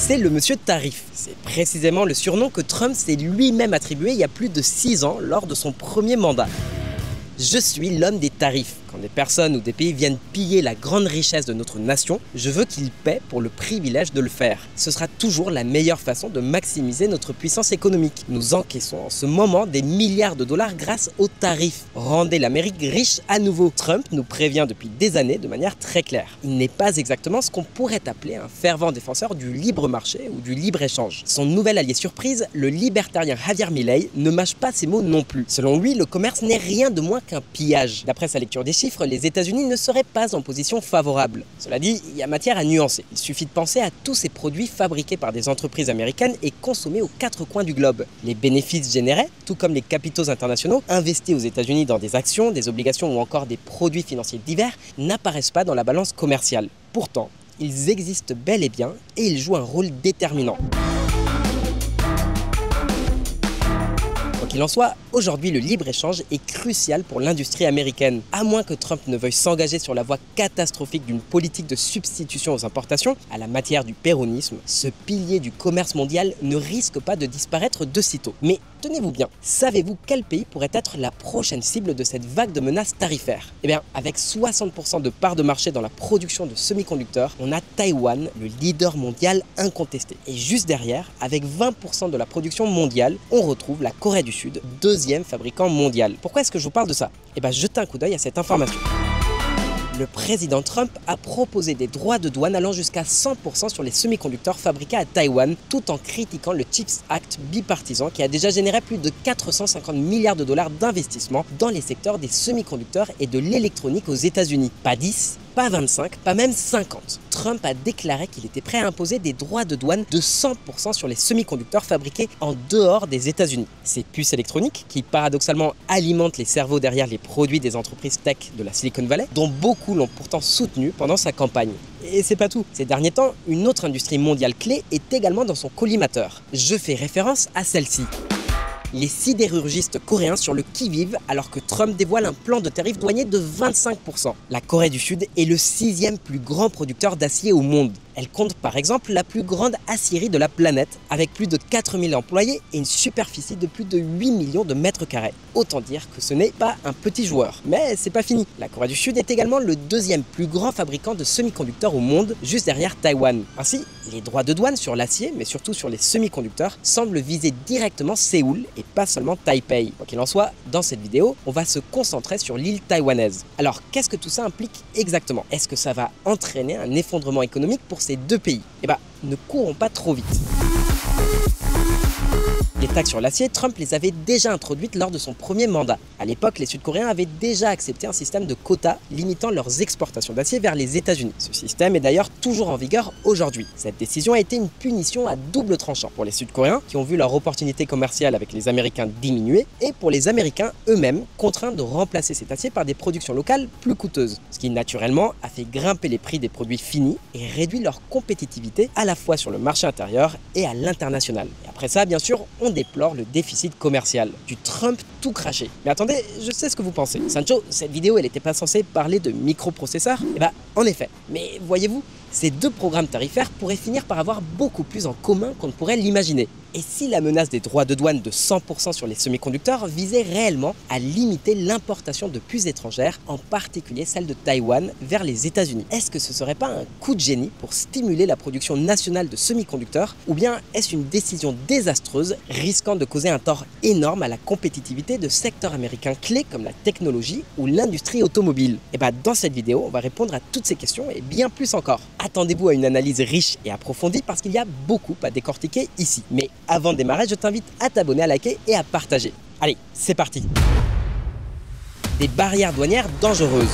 C'est le monsieur Tarif. C'est précisément le surnom que Trump s'est lui-même attribué il y a plus de 6 ans lors de son premier mandat. Je suis l'homme des tarifs. Quand des personnes ou des pays viennent piller la grande richesse de notre nation, je veux qu'ils paient pour le privilège de le faire. Ce sera toujours la meilleure façon de maximiser notre puissance économique. Nous encaissons en ce moment des milliards de dollars grâce aux tarifs. Rendez l'Amérique riche à nouveau. Trump nous prévient depuis des années de manière très claire. Il n'est pas exactement ce qu'on pourrait appeler un fervent défenseur du libre marché ou du libre-échange. Son nouvel allié surprise, le libertarien Javier Milei, ne mâche pas ses mots non plus. Selon lui, le commerce n'est rien de moins qu'un pillage. D'après sa lecture des chiffres, les États-Unis ne seraient pas en position favorable. Cela dit, il y a matière à nuancer. Il suffit de penser à tous ces produits fabriqués par des entreprises américaines et consommés aux 4 coins du globe. Les bénéfices générés, tout comme les capitaux internationaux investis aux États-Unis dans des actions, des obligations ou encore des produits financiers divers, n'apparaissent pas dans la balance commerciale. Pourtant, ils existent bel et bien et ils jouent un rôle déterminant. Quoi qu'il en soit, aujourd'hui le libre-échange est crucial pour l'industrie américaine. À moins que Trump ne veuille s'engager sur la voie catastrophique d'une politique de substitution aux importations, à la matière du péronisme, ce pilier du commerce mondial ne risque pas de disparaître de sitôt. Mais tenez-vous bien, savez-vous quel pays pourrait être la prochaine cible de cette vague de menaces tarifaires? Eh bien, avec 60% de part de marché dans la production de semi-conducteurs, on a Taïwan, le leader mondial incontesté. Et juste derrière, avec 20% de la production mondiale, on retrouve la Corée du Sud, deuxième fabricant mondial. Pourquoi est-ce que je vous parle de ça? Eh bien, jetez un coup d'œil à cette information. Le président Trump a proposé des droits de douane allant jusqu'à 100% sur les semi-conducteurs fabriqués à Taïwan, tout en critiquant le CHIPS Act bipartisan qui a déjà généré plus de 450 milliards de dollars d'investissement dans les secteurs des semi-conducteurs et de l'électronique aux États-Unis. Pas 10, pas 25, pas même 50. Trump a déclaré qu'il était prêt à imposer des droits de douane de 100% sur les semi-conducteurs fabriqués en dehors des États-Unis. Ces puces électroniques, qui paradoxalement alimentent les cerveaux derrière les produits des entreprises tech de la Silicon Valley, dont beaucoup l'ont pourtant soutenu pendant sa campagne. Et c'est pas tout. Ces derniers temps, une autre industrie mondiale clé est également dans son collimateur. Je fais référence à celle-ci. Les sidérurgistes coréens sur le qui-vive alors que Trump dévoile un plan de tarif douanier de 25%. La Corée du Sud est le 6e plus grand producteur d'acier au monde. Elle compte par exemple la plus grande aciérie de la planète avec plus de 4000 employés et une superficie de plus de 8 millions de mètres carrés. Autant dire que ce n'est pas un petit joueur. Mais c'est pas fini. La Corée du Sud est également le 2e plus grand fabricant de semi-conducteurs au monde, juste derrière Taïwan. Ainsi, les droits de douane sur l'acier, mais surtout sur les semi-conducteurs, semblent viser directement Séoul et pas seulement Taipei. Quoi qu'il en soit, dans cette vidéo, on va se concentrer sur l'île taïwanaise. Alors, qu'est-ce que tout ça implique exactement? Est-ce que ça va entraîner un effondrement économique pour ces deux pays? Eh bien, ne courons pas trop vite. Les taxes sur l'acier, Trump les avait déjà introduites lors de son premier mandat. À l'époque, les Sud-Coréens avaient déjà accepté un système de quotas limitant leurs exportations d'acier vers les États-Unis. Ce système est d'ailleurs toujours en vigueur aujourd'hui. Cette décision a été une punition à double tranchant pour les Sud-Coréens qui ont vu leur opportunité commerciale avec les Américains diminuer et pour les Américains eux-mêmes contraints de remplacer cet acier par des productions locales plus coûteuses. Ce qui naturellement a fait grimper les prix des produits finis et réduit leur compétitivité à la fois sur le marché intérieur et à l'international. Et après ça, bien sûr, on déplore le déficit commercial. Du Trump tout craché. Mais attendez, je sais ce que vous pensez. Sancho, cette vidéo, elle n'était pas censée parler de microprocesseurs? Eh bien, en effet. Mais voyez-vous, ces deux programmes tarifaires pourraient finir par avoir beaucoup plus en commun qu'on ne pourrait l'imaginer. Et si la menace des droits de douane de 100% sur les semi-conducteurs visait réellement à limiter l'importation de puces étrangères, en particulier celle de Taïwan, vers les États-Unis? Est-ce que ce serait pas un coup de génie pour stimuler la production nationale de semi-conducteurs? Ou bien est-ce une décision désastreuse, risquant de causer un tort énorme à la compétitivité de secteurs américains clés comme la technologie ou l'industrie automobile? Et bah dans cette vidéo, on va répondre à toutes ces questions et bien plus encore. Attendez-vous à une analyse riche et approfondie parce qu'il y a beaucoup à décortiquer ici. Mais avant de démarrer, je t'invite à t'abonner, à liker et à partager. Allez, c'est parti! Des barrières douanières dangereuses.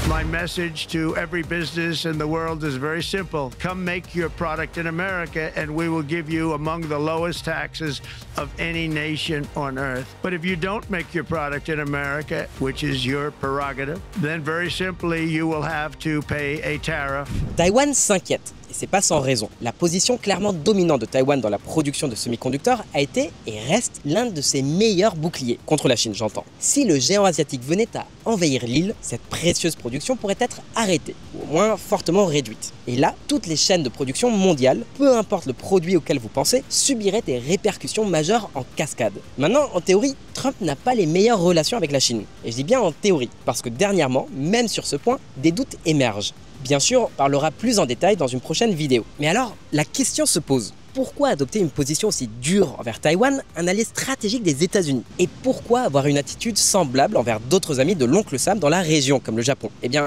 My message to every business in the world is very simple. Come make your product in America and we will give you among the lowest taxes of any nation on earth. But if you don't make your product in America, which is your prerogative, then very simply you will have to pay a tariff. Taïwan s'inquiète. c'est pas sans raison. La position clairement dominante de Taïwan dans la production de semi-conducteurs a été et reste l'un de ses meilleurs boucliers, contre la Chine j'entends. Si le géant asiatique venait à envahir l'île, cette précieuse production pourrait être arrêtée, ou au moins fortement réduite. Et là, toutes les chaînes de production mondiales, peu importe le produit auquel vous pensez, subiraient des répercussions majeures en cascade. Maintenant, en théorie, Trump n'a pas les meilleures relations avec la Chine. Et je dis bien en théorie, parce que dernièrement, même sur ce point, des doutes émergent. Bien sûr, on parlera plus en détail dans une prochaine vidéo. Mais alors, la question se pose. Pourquoi adopter une position aussi dure envers Taïwan, un allié stratégique des États-Unis? Et pourquoi avoir une attitude semblable envers d'autres amis de l'oncle Sam dans la région, comme le Japon? Eh bien,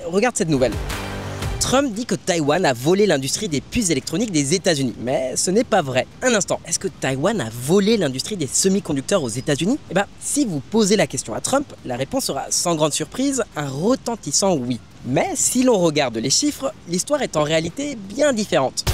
regarde cette nouvelle. Trump dit que Taïwan a volé l'industrie des puces électroniques des États-Unis, mais ce n'est pas vrai. Un instant, est-ce que Taïwan a volé l'industrie des semi-conducteurs aux États-Unis? Eh bien, si vous posez la question à Trump, la réponse sera sans grande surprise un retentissant oui. Mais si l'on regarde les chiffres, l'histoire est en réalité bien différente.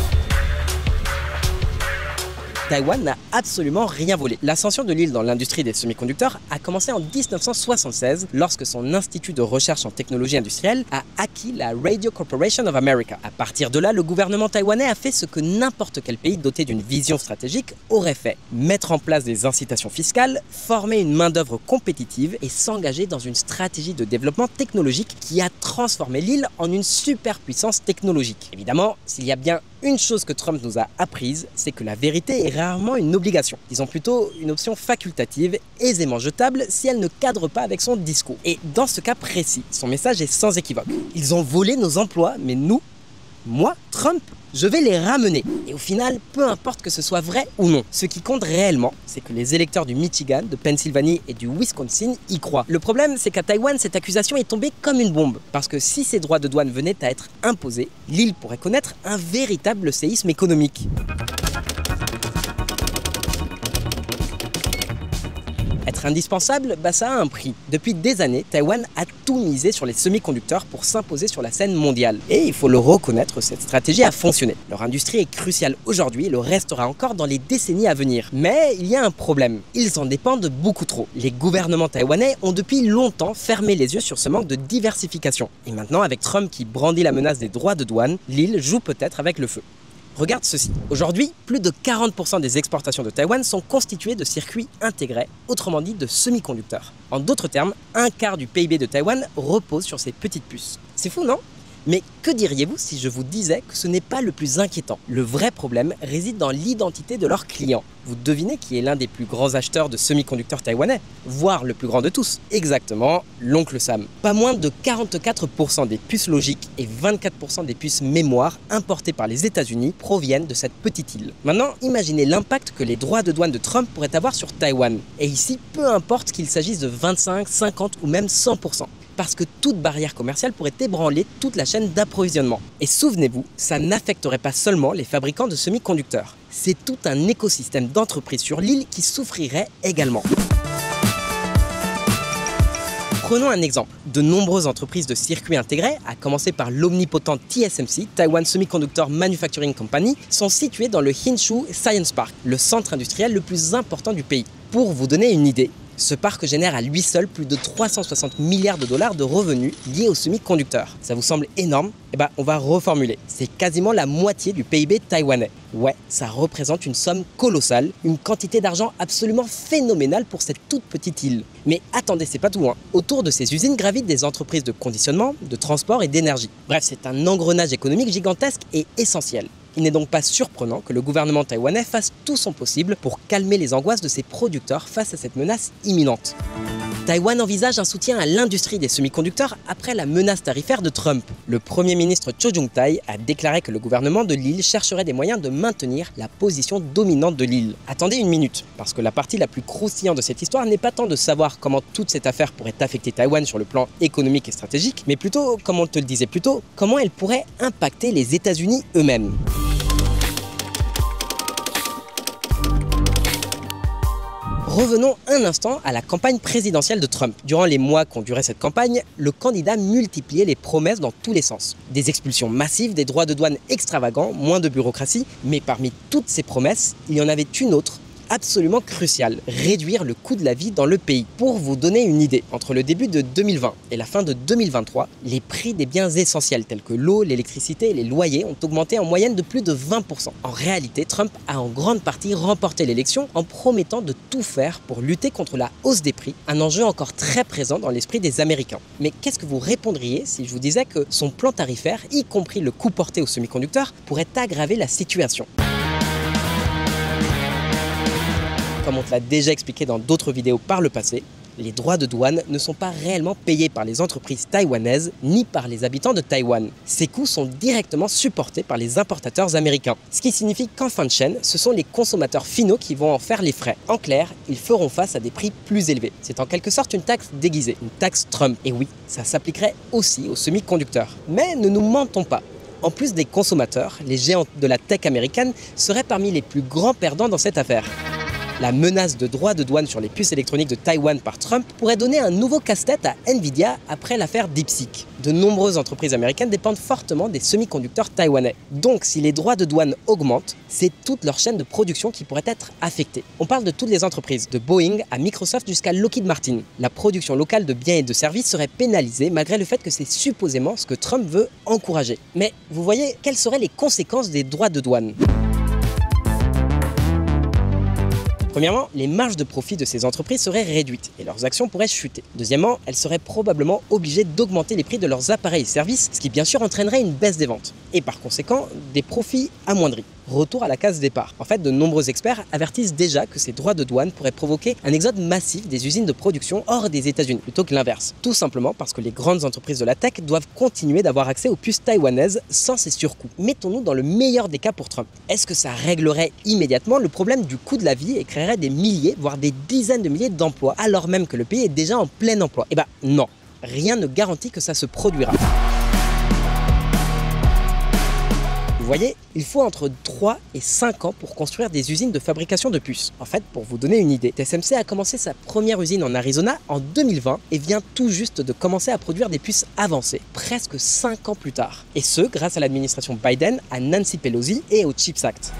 Taïwan n'a absolument rien volé. L'ascension de l'île dans l'industrie des semi-conducteurs a commencé en 1976 lorsque son institut de recherche en technologie industrielle a acquis la Radio Corporation of America. À partir de là, le gouvernement taïwanais a fait ce que n'importe quel pays doté d'une vision stratégique aurait fait. Mettre en place des incitations fiscales, former une main-d'œuvre compétitive et s'engager dans une stratégie de développement technologique qui a transformé l'île en une superpuissance technologique. Évidemment, s'il y a bien une chose que Trump nous a apprise, c'est que la vérité est rarement une obligation. Disons plutôt une option facultative, aisément jetable si elle ne cadre pas avec son discours. Et dans ce cas précis, son message est sans équivoque. Ils ont volé nos emplois, mais nous, moi, Trump, je vais les ramener. Et au final, peu importe que ce soit vrai ou non. Ce qui compte réellement, c'est que les électeurs du Michigan, de Pennsylvanie et du Wisconsin y croient. Le problème, c'est qu'à Taïwan, cette accusation est tombée comme une bombe. Parce que si ces droits de douane venaient à être imposés, l'île pourrait connaître un véritable séisme économique. Être indispensable, ça a un prix. Depuis des années, Taïwan a tout misé sur les semi-conducteurs pour s'imposer sur la scène mondiale. Et il faut le reconnaître, cette stratégie a fonctionné. Leur industrie est cruciale aujourd'hui et le restera encore dans les décennies à venir. Mais il y a un problème. Ils en dépendent beaucoup trop. Les gouvernements taïwanais ont depuis longtemps fermé les yeux sur ce manque de diversification. Et maintenant, avec Trump qui brandit la menace des droits de douane, l'île joue peut-être avec le feu. Regarde ceci. Aujourd'hui, plus de 40% des exportations de Taïwan sont constituées de circuits intégrés, autrement dit de semi-conducteurs. En d'autres termes, un quart du PIB de Taïwan repose sur ces petites puces. C'est fou, non ? Mais que diriez-vous si je vous disais que ce n'est pas le plus inquiétant? Le vrai problème réside dans l'identité de leurs clients. Vous devinez qui est l'un des plus grands acheteurs de semi-conducteurs taïwanais, voire le plus grand de tous? Exactement, l'oncle Sam. Pas moins de 44% des puces logiques et 24% des puces mémoire importées par les États-Unis proviennent de cette petite île. Maintenant, imaginez l'impact que les droits de douane de Trump pourraient avoir sur Taïwan. Et ici, peu importe qu'il s'agisse de 25, 50 ou même 100%. Parce que toute barrière commerciale pourrait ébranler toute la chaîne d'approvisionnement. Et souvenez-vous, ça n'affecterait pas seulement les fabricants de semi-conducteurs. C'est tout un écosystème d'entreprises sur l'île qui souffrirait également. Prenons un exemple. De nombreuses entreprises de circuits intégrés, à commencer par l'omnipotent TSMC, Taiwan Semiconductor Manufacturing Company, sont situées dans le Hsinchu Science Park, le centre industriel le plus important du pays. Pour vous donner une idée, ce parc génère à lui seul plus de 360 milliards de dollars de revenus liés aux semi-conducteurs. Ça vous semble énorme? On va reformuler. C'est quasiment la moitié du PIB taïwanais. Ouais, ça représente une somme colossale, une quantité d'argent absolument phénoménale pour cette toute petite île. Mais attendez, c'est pas tout, hein. Autour de ces usines gravitent des entreprises de conditionnement, de transport et d'énergie. Bref, c'est un engrenage économique gigantesque et essentiel. Il n'est donc pas surprenant que le gouvernement taïwanais fasse tout son possible pour calmer les angoisses de ses producteurs face à cette menace imminente. Taïwan envisage un soutien à l'industrie des semi-conducteurs après la menace tarifaire de Trump. Le Premier ministre Cho Jung-tae a déclaré que le gouvernement de l'île chercherait des moyens de maintenir la position dominante de l'île. Attendez une minute, parce que la partie la plus croustillante de cette histoire n'est pas tant de savoir comment toute cette affaire pourrait affecter Taïwan sur le plan économique et stratégique, mais plutôt, comme on te le disait plus tôt, comment elle pourrait impacter les États-Unis eux-mêmes. Revenons un instant à la campagne présidentielle de Trump. Durant les mois qu'ont duré cette campagne, le candidat multipliait les promesses dans tous les sens. Des expulsions massives, des droits de douane extravagants, moins de bureaucratie, mais parmi toutes ces promesses, il y en avait une autre absolument crucial, réduire le coût de la vie dans le pays. Pour vous donner une idée, entre le début de 2020 et la fin de 2023, les prix des biens essentiels tels que l'eau, l'électricité et les loyers ont augmenté en moyenne de plus de 20%. En réalité, Trump a en grande partie remporté l'élection en promettant de tout faire pour lutter contre la hausse des prix, un enjeu encore très présent dans l'esprit des Américains. Mais qu'est-ce que vous répondriez si je vous disais que son plan tarifaire, y compris le coût porté aux semi-conducteurs, pourrait aggraver la situation ? Comme on te l'a déjà expliqué dans d'autres vidéos par le passé, les droits de douane ne sont pas réellement payés par les entreprises taïwanaises ni par les habitants de Taïwan. Ces coûts sont directement supportés par les importateurs américains. Ce qui signifie qu'en fin de chaîne, ce sont les consommateurs finaux qui vont en faire les frais. En clair, ils feront face à des prix plus élevés. C'est en quelque sorte une taxe déguisée, une taxe Trump. Et oui, ça s'appliquerait aussi aux semi-conducteurs. Mais ne nous mentons pas. En plus des consommateurs, les géants de la tech américaine seraient parmi les plus grands perdants dans cette affaire. La menace de droits de douane sur les puces électroniques de Taïwan par Trump pourrait donner un nouveau casse-tête à Nvidia après l'affaire DeepSeek. De nombreuses entreprises américaines dépendent fortement des semi-conducteurs taïwanais. Donc si les droits de douane augmentent, c'est toute leur chaîne de production qui pourrait être affectée. On parle de toutes les entreprises, de Boeing à Microsoft jusqu'à Lockheed Martin. La production locale de biens et de services serait pénalisée malgré le fait que c'est supposément ce que Trump veut encourager. Mais vous voyez, quelles seraient les conséquences des droits de douane ? Premièrement, les marges de profit de ces entreprises seraient réduites et leurs actions pourraient chuter. Deuxièmement, elles seraient probablement obligées d'augmenter les prix de leurs appareils et services, ce qui bien sûr entraînerait une baisse des ventes. Et par conséquent, des profits amoindris. Retour à la case départ. En fait, de nombreux experts avertissent déjà que ces droits de douane pourraient provoquer un exode massif des usines de production hors des États-Unis, plutôt que l'inverse. Tout simplement parce que les grandes entreprises de la tech doivent continuer d'avoir accès aux puces taïwanaises sans ces surcoûts. Mettons-nous dans le meilleur des cas pour Trump. Est-ce que ça réglerait immédiatement le problème du coût de la vie et créerait des milliers, voire des dizaines de milliers d'emplois, alors même que le pays est déjà en plein emploi? Eh ben non, rien ne garantit que ça se produira. Vous voyez, il faut entre 3 et 5 ans pour construire des usines de fabrication de puces. En fait, pour vous donner une idée, TSMC a commencé sa première usine en Arizona en 2020 et vient tout juste de commencer à produire des puces avancées, presque 5 ans plus tard. Et ce, grâce à l'administration Biden, à Nancy Pelosi et au CHIPS Act.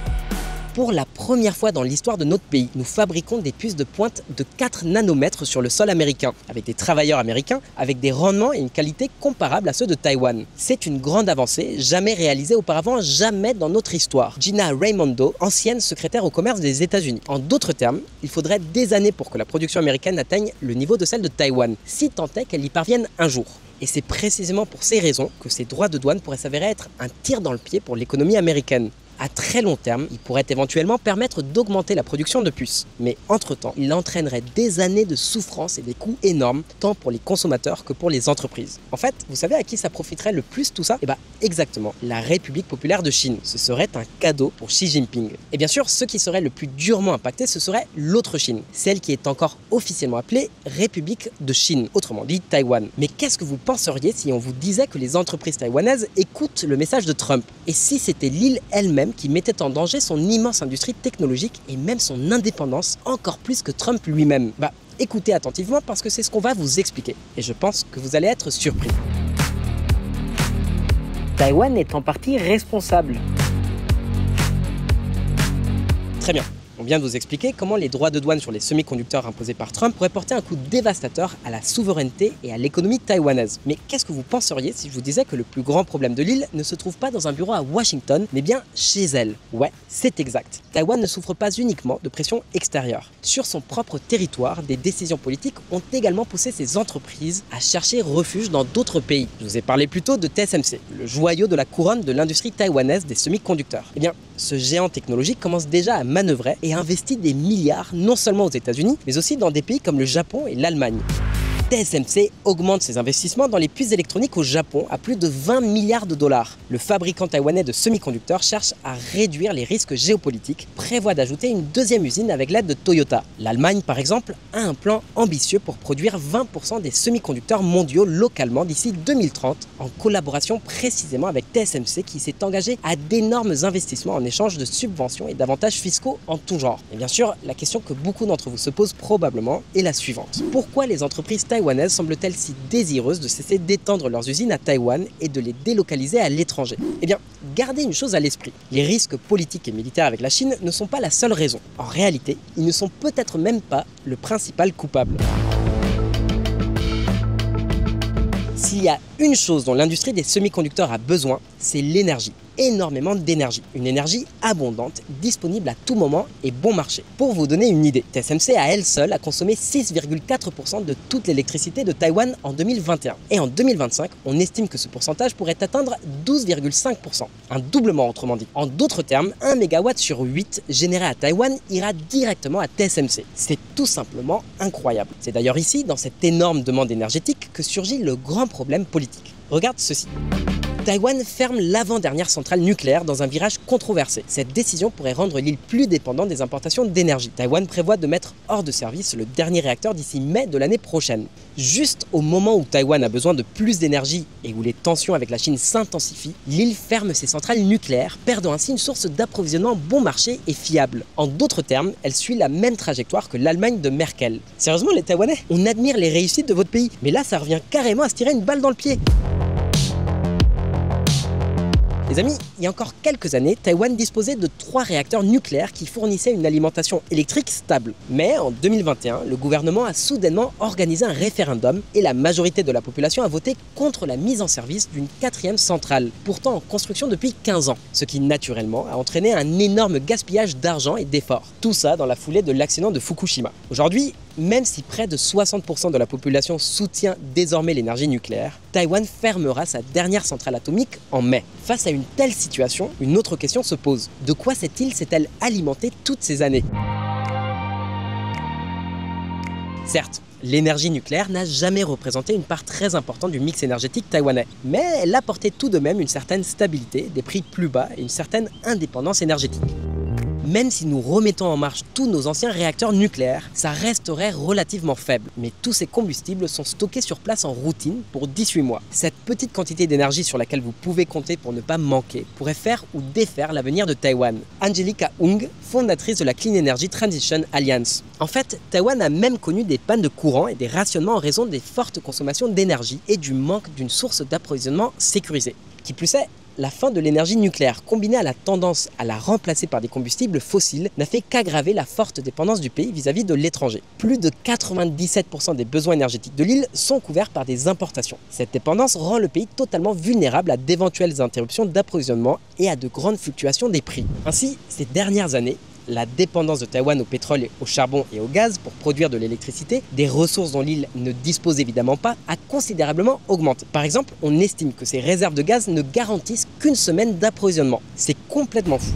Pour la première fois dans l'histoire de notre pays, nous fabriquons des puces de pointe de 4 nanomètres sur le sol américain, avec des travailleurs américains, avec des rendements et une qualité comparables à ceux de Taïwan. C'est une grande avancée, jamais réalisée auparavant, jamais dans notre histoire. Gina Raimondo, ancienne secrétaire au commerce des États-Unis. En d'autres termes, il faudrait des années pour que la production américaine atteigne le niveau de celle de Taïwan, si tant est qu'elle y parvienne un jour. Et c'est précisément pour ces raisons que ces droits de douane pourraient s'avérer être un tir dans le pied pour l'économie américaine. À très long terme, il pourrait éventuellement permettre d'augmenter la production de puces. Mais entre-temps, il entraînerait des années de souffrance et des coûts énormes, tant pour les consommateurs que pour les entreprises. En fait, vous savez à qui ça profiterait le plus tout ça? Eh bien, exactement, la République populaire de Chine. Ce serait un cadeau pour Xi Jinping. Et bien sûr, ceux qui seraient le plus durement impactés, ce serait l'autre Chine, celle qui est encore officiellement appelée République de Chine, autrement dit Taïwan. Mais qu'est-ce que vous penseriez si on vous disait que les entreprises taïwanaises écoutent le message de Trump? Et si c'était l'île elle-même qui mettait en danger son immense industrie technologique et même son indépendance, encore plus que Trump lui-même? Bah, écoutez attentivement parce que c'est ce qu'on va vous expliquer. Et je pense que vous allez être surpris. Taïwan est en partie responsable. Très bien. On vient de vous expliquer comment les droits de douane sur les semi-conducteurs imposés par Trump pourraient porter un coup dévastateur à la souveraineté et à l'économie taïwanaise. Mais qu'est-ce que vous penseriez si je vous disais que le plus grand problème de l'île ne se trouve pas dans un bureau à Washington, mais bien chez elle? Ouais, c'est exact. Taïwan ne souffre pas uniquement de pression extérieure. Sur son propre territoire, des décisions politiques ont également poussé ces entreprises à chercher refuge dans d'autres pays. Je vous ai parlé plus tôt de TSMC, le joyau de la couronne de l'industrie taïwanaise des semi-conducteurs. Eh bien, ce géant technologique commence déjà à manœuvrer et investit des milliards non seulement aux États-Unis, mais aussi dans des pays comme le Japon et l'Allemagne. TSMC augmente ses investissements dans les puces électroniques au Japon à plus de 20 milliards de dollars. Le fabricant taïwanais de semi-conducteurs cherche à réduire les risques géopolitiques, prévoit d'ajouter une deuxième usine avec l'aide de Toyota. L'Allemagne, par exemple, a un plan ambitieux pour produire 20% des semi-conducteurs mondiaux localement d'ici 2030, en collaboration précisément avec TSMC qui s'est engagé à d'énormes investissements en échange de subventions et d'avantages fiscaux en tout genre. Et bien sûr, la question que beaucoup d'entre vous se posent probablement est la suivante. Pourquoi les entreprises taïwanaises taïwanaises semblent-elles si désireuses de cesser d'étendre leurs usines à Taïwan et de les délocaliser à l'étranger? Eh bien, gardez une chose à l'esprit. Les risques politiques et militaires avec la Chine ne sont pas la seule raison. En réalité, ils ne sont peut-être même pas le principal coupable. S'il y a une chose dont l'industrie des semi-conducteurs a besoin, c'est l'énergie. Énormément d'énergie. Une énergie abondante, disponible à tout moment et bon marché. Pour vous donner une idée, TSMC à elle seule a consommé 6,4% de toute l'électricité de Taïwan en 2021. Et en 2025, on estime que ce pourcentage pourrait atteindre 12,5%. Un doublement autrement dit. En d'autres termes, 1 MW sur 8 généré à Taïwan ira directement à TSMC. C'est tout simplement incroyable. C'est d'ailleurs ici, dans cette énorme demande énergétique, que surgit le grand problème politique. Regarde ceci. Taïwan ferme l'avant-dernière centrale nucléaire dans un virage controversé. Cette décision pourrait rendre l'île plus dépendante des importations d'énergie. Taïwan prévoit de mettre hors de service le dernier réacteur d'ici mai de l'année prochaine. Juste au moment où Taïwan a besoin de plus d'énergie et où les tensions avec la Chine s'intensifient, l'île ferme ses centrales nucléaires, perdant ainsi une source d'approvisionnement bon marché et fiable. En d'autres termes, elle suit la même trajectoire que l'Allemagne de Merkel. Sérieusement les Taïwanais, on admire les réussites de votre pays, mais là ça revient carrément à se tirer une balle dans le pied. Les amis, il y a encore quelques années, Taïwan disposait de 3 réacteurs nucléaires qui fournissaient une alimentation électrique stable. Mais en 2021, le gouvernement a soudainement organisé un référendum et la majorité de la population a voté contre la mise en service d'une 4e centrale, pourtant en construction depuis 15 ans. Ce qui naturellement a entraîné un énorme gaspillage d'argent et d'efforts. Tout ça dans la foulée de l'accident de Fukushima. Aujourd'hui, même si près de 60% de la population soutient désormais l'énergie nucléaire, Taïwan fermera sa dernière centrale atomique en mai. Face à une telle situation, une autre question se pose. De quoi cette île s'est-elle alimentée toutes ces années? Certes, l'énergie nucléaire n'a jamais représenté une part très importante du mix énergétique taïwanais, mais elle apportait tout de même une certaine stabilité, des prix plus bas et une certaine indépendance énergétique. Même si nous remettons en marche tous nos anciens réacteurs nucléaires, ça resterait relativement faible. Mais tous ces combustibles sont stockés sur place en routine pour 18 mois. Cette petite quantité d'énergie sur laquelle vous pouvez compter pour ne pas manquer pourrait faire ou défaire l'avenir de Taïwan. Angelica Hung, fondatrice de la Clean Energy Transition Alliance. En fait, Taïwan a même connu des pannes de courant et des rationnements en raison des fortes consommations d'énergie et du manque d'une source d'approvisionnement sécurisée. Qui plus est, la fin de l'énergie nucléaire, combinée à la tendance à la remplacer par des combustibles fossiles, n'a fait qu'aggraver la forte dépendance du pays vis-à-vis de l'étranger. Plus de 97% des besoins énergétiques de l'île sont couverts par des importations. Cette dépendance rend le pays totalement vulnérable à d'éventuelles interruptions d'approvisionnement et à de grandes fluctuations des prix. Ainsi, ces dernières années, la dépendance de Taïwan au pétrole, au charbon et au gaz pour produire de l'électricité, des ressources dont l'île ne dispose évidemment pas, a considérablement augmenté. Par exemple, on estime que ces réserves de gaz ne garantissent qu'une semaine d'approvisionnement. C'est complètement fou.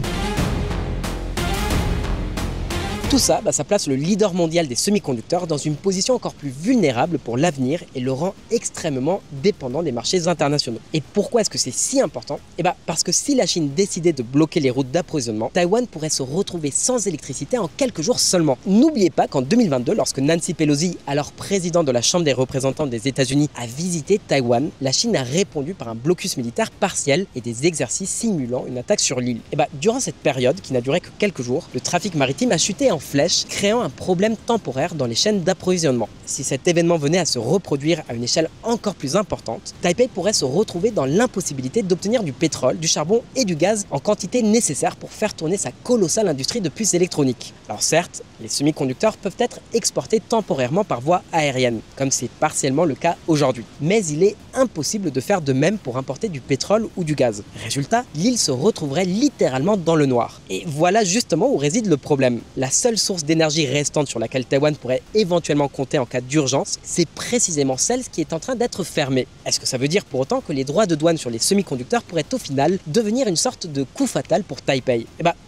Tout ça, ça place le leader mondial des semi-conducteurs dans une position encore plus vulnérable pour l'avenir et le rend extrêmement dépendant des marchés internationaux. Et pourquoi est-ce que c'est si important? Parce que si la Chine décidait de bloquer les routes d'approvisionnement, Taïwan pourrait se retrouver sans électricité en quelques jours seulement. N'oubliez pas qu'en 2022, lorsque Nancy Pelosi, alors président de la Chambre des représentants des États-Unis, a visité Taïwan, la Chine a répondu par un blocus militaire partiel et des exercices simulant une attaque sur l'île. Durant cette période, qui n'a duré que quelques jours, le trafic maritime a chuté en flèche, créant un problème temporaire dans les chaînes d'approvisionnement. Si cet événement venait à se reproduire à une échelle encore plus importante, Taipei pourrait se retrouver dans l'impossibilité d'obtenir du pétrole, du charbon et du gaz en quantité nécessaire pour faire tourner sa colossale industrie de puces électroniques. Alors certes, les semi-conducteurs peuvent être exportés temporairement par voie aérienne, comme c'est partiellement le cas aujourd'hui. Mais il est impossible de faire de même pour importer du pétrole ou du gaz. Résultat, l'île se retrouverait littéralement dans le noir. Et voilà justement où réside le problème. La seule source d'énergie restante sur laquelle Taïwan pourrait éventuellement compter en cas d'urgence, c'est précisément celle qui est en train d'être fermée. Est-ce que ça veut dire pour autant que les droits de douane sur les semi-conducteurs pourraient au final devenir une sorte de coup fatal pour Taipei?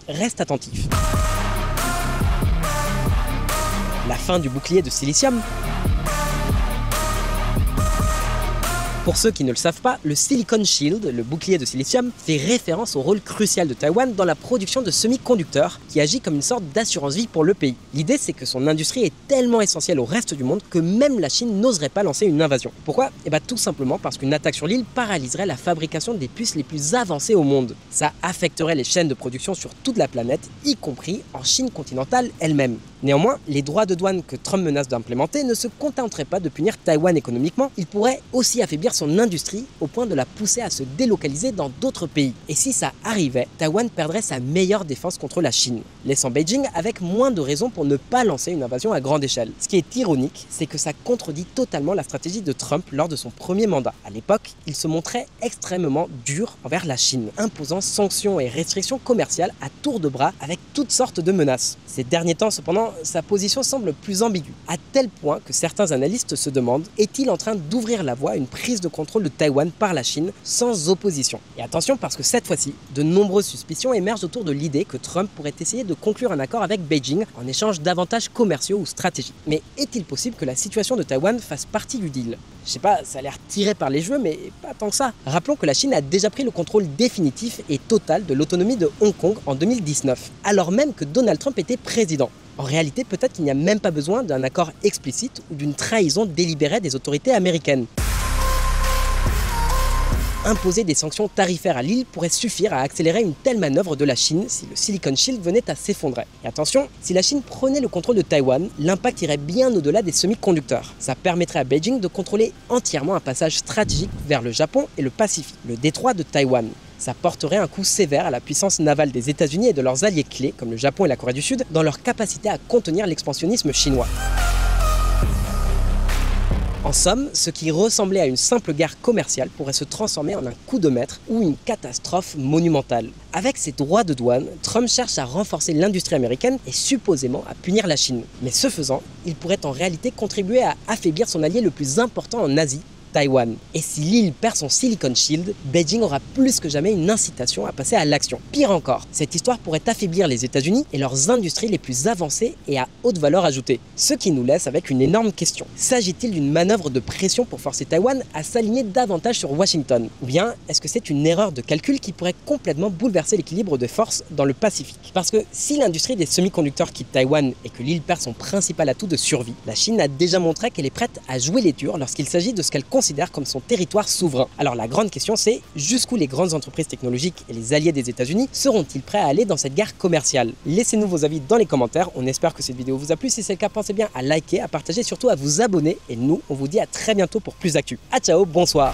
Reste attentif. La fin du bouclier de silicium. Pour ceux qui ne le savent pas, le Silicon Shield, le bouclier de silicium, fait référence au rôle crucial de Taïwan dans la production de semi-conducteurs qui agit comme une sorte d'assurance vie pour le pays. L'idée, c'est que son industrie est tellement essentielle au reste du monde que même la Chine n'oserait pas lancer une invasion. Pourquoi? Tout simplement parce qu'une attaque sur l'île paralyserait la fabrication des puces les plus avancées au monde. Ça affecterait les chaînes de production sur toute la planète, y compris en Chine continentale elle-même. Néanmoins, les droits de douane que Trump menace d'implémenter ne se contenteraient pas de punir Taïwan économiquement, ils pourraient aussi affaiblir son industrie au point de la pousser à se délocaliser dans d'autres pays. Et si ça arrivait, Taïwan perdrait sa meilleure défense contre la Chine, laissant Beijing avec moins de raisons pour ne pas lancer une invasion à grande échelle. Ce qui est ironique, c'est que ça contredit totalement la stratégie de Trump lors de son premier mandat. À l'époque, il se montrait extrêmement dur envers la Chine, imposant sanctions et restrictions commerciales à tour de bras avec toutes sortes de menaces. Ces derniers temps, cependant, sa position semble plus ambiguë, à tel point que certains analystes se demandent est-il en train d'ouvrir la voie à une prise de contrôle de Taïwan par la Chine sans opposition. Et attention parce que cette fois-ci, de nombreuses suspicions émergent autour de l'idée que Trump pourrait essayer de conclure un accord avec Beijing en échange d'avantages commerciaux ou stratégiques. Mais est-il possible que la situation de Taïwan fasse partie du deal? Je sais pas, ça a l'air tiré par les cheveux, mais pas tant que ça. Rappelons que la Chine a déjà pris le contrôle définitif et total de l'autonomie de Hong Kong en 2019, alors même que Donald Trump était président. En réalité, peut-être qu'il n'y a même pas besoin d'un accord explicite ou d'une trahison délibérée des autorités américaines. Imposer des sanctions tarifaires à l'île pourrait suffire à accélérer une telle manœuvre de la Chine si le Silicon Shield venait à s'effondrer. Et attention, si la Chine prenait le contrôle de Taïwan, l'impact irait bien au-delà des semi-conducteurs. Ça permettrait à Beijing de contrôler entièrement un passage stratégique vers le Japon et le Pacifique, le détroit de Taïwan. Ça porterait un coup sévère à la puissance navale des États-Unis et de leurs alliés clés, comme le Japon et la Corée du Sud, dans leur capacité à contenir l'expansionnisme chinois. En somme, ce qui ressemblait à une simple guerre commerciale pourrait se transformer en un coup de maître ou une catastrophe monumentale. Avec ses droits de douane, Trump cherche à renforcer l'industrie américaine et supposément à punir la Chine. Mais ce faisant, il pourrait en réalité contribuer à affaiblir son allié le plus important en Asie, Taïwan. Et si l'île perd son Silicon Shield, Beijing aura plus que jamais une incitation à passer à l'action. Pire encore, cette histoire pourrait affaiblir les États-Unis et leurs industries les plus avancées et à haute valeur ajoutée. Ce qui nous laisse avec une énorme question. S'agit-il d'une manœuvre de pression pour forcer Taïwan à s'aligner davantage sur Washington? Ou bien est-ce que c'est une erreur de calcul qui pourrait complètement bouleverser l'équilibre de force dans le Pacifique? Parce que si l'industrie des semi-conducteurs quitte Taïwan et que l'île perd son principal atout de survie, la Chine a déjà montré qu'elle est prête à jouer les durs lorsqu'il s'agit de ce qu'elle considère comme son territoire souverain. Alors la grande question c'est, jusqu'où les grandes entreprises technologiques et les alliés des États-Unis seront-ils prêts à aller dans cette guerre commerciale? Laissez-nous vos avis dans les commentaires, on espère que cette vidéo vous a plu. Si c'est le cas, pensez bien à liker, à partager, surtout à vous abonner. Et nous, on vous dit à très bientôt pour plus d'actu. À ciao, bonsoir.